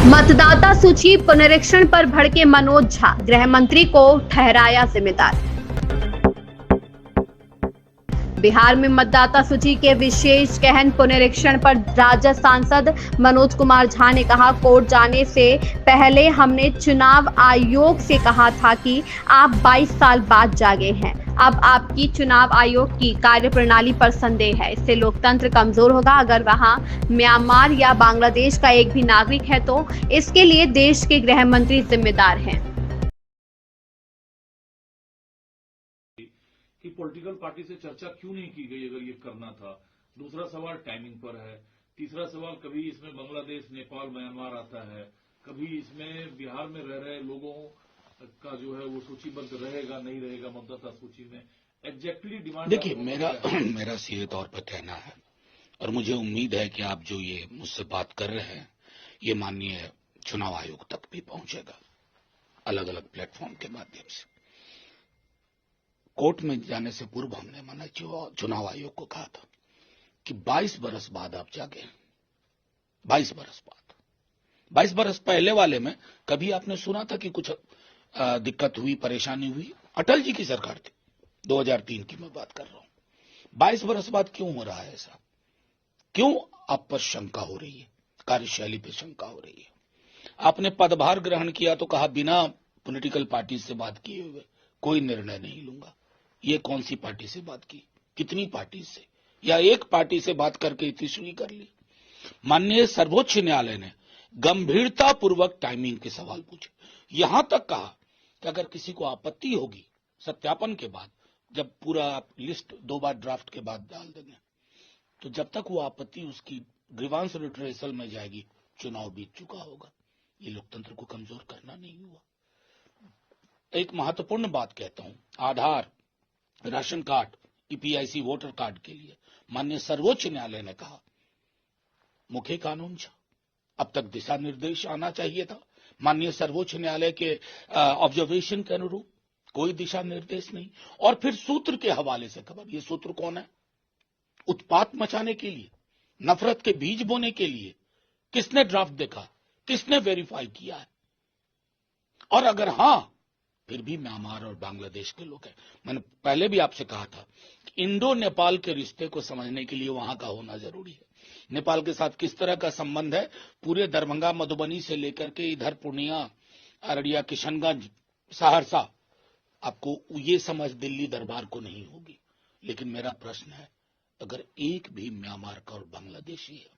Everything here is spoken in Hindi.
मतदाता सूची पुनरीक्षण पर भड़के मनोज झा, गृह मंत्री को ठहराया जिम्मेदार। बिहार में मतदाता सूची के विशेष गहन पुनरीक्षण पर राजद सांसद मनोज कुमार झा ने कहा, कोर्ट जाने से पहले हमने चुनाव आयोग से कहा था कि आप 22 साल बाद जागे हैं। अब आपकी चुनाव आयोग की कार्यप्रणाली पर संदेह है, इससे लोकतंत्र कमजोर होगा। अगर वहां म्यांमार या बांग्लादेश का एक भी नागरिक है तो इसके लिए देश के गृह मंत्री जिम्मेदार हैं। कि पॉलिटिकल पार्टी से चर्चा क्यों नहीं की गई अगर ये करना था। दूसरा सवाल टाइमिंग पर है। तीसरा सवाल, कभी इसमें बांग्लादेश, नेपाल, म्यांमार आता है, कभी इसमें बिहार में रह रहे लोगों का जो है वो सूचीबद्ध रहेगा नहीं रहेगा मतदाता सूची में। एग्जैक्टली डिमांड देखिए, मेरा सीधे तौर पर कहना है और मुझे उम्मीद है कि आप जो ये मुझसे बात कर रहे हैं ये माननीय चुनाव आयोग तक भी पहुंचेगा, अलग अलग प्लेटफॉर्म के माध्यम से। कोर्ट में जाने से पूर्व हमने माना चुनाव आयोग को कहा था कि 22 बरस बाद आप जागे। 22 बरस बाद, 22 बरस पहले वाले में कभी आपने सुना था कि कुछ दिक्कत हुई, परेशानी हुई? अटल जी की सरकार थी, 2003 की मैं बात कर रहा हूं। 22 बरस बाद क्यों हो रहा है ऐसा? क्यों आप पर शंका हो रही है, कार्यशैली पर शंका हो रही है? आपने पदभार ग्रहण किया तो कहा बिना पॉलिटिकल पार्टी से बात किए हुए कोई निर्णय नहीं लूंगा। ये कौन सी पार्टी से बात की, कितनी पार्टी से, या एक पार्टी से बात करके इतनी कर ली? माननीय सर्वोच्च न्यायालय ने गंभीरतापूर्वक टाइमिंग के सवाल पूछे, यहां तक कहा कि अगर किसी को आपत्ति होगी सत्यापन के बाद, जब पूरा लिस्ट 2 बार ड्राफ्ट के बाद डाल देंगे, तो जब तक वो आपत्ति उसकी ग्रीवांस रिट्रेसल में जाएगी, चुनाव बीत चुका होगा। ये लोकतंत्र को कमजोर करना नहीं हुआ। एक महत्वपूर्ण बात कहता हूं, Aadhaar, ration card, EPIC voter card के लिए माननीय सर्वोच्च न्यायालय ने कहा मुख्य कानून था, अब तक दिशा निर्देश आना चाहिए था। माननीय सर्वोच्च न्यायालय के ऑब्जर्वेशन के अनुरूप कोई दिशा निर्देश नहीं। और फिर सूत्र के हवाले से खबर, ये सूत्र कौन है? उत्पात मचाने के लिए, नफरत के बीज बोने के लिए किसने ड्राफ्ट देखा, किसने वेरीफाई किया है? और अगर हां, फिर भी म्यांमार और बांग्लादेश के लोग हैं। मैंने पहले भी आपसे कहा था कि इंडो नेपाल के रिश्ते को समझने के लिए वहां का होना जरूरी है। नेपाल के साथ किस तरह का संबंध है, पूरे दरभंगा, मधुबनी से लेकर के इधर पूर्णिया, अररिया, किशनगंज, सहरसा, आपको ये समझ दिल्ली दरबार को नहीं होगी। लेकिन मेरा प्रश्न है, अगर एक भी म्यांमार का और बांग्लादेशी है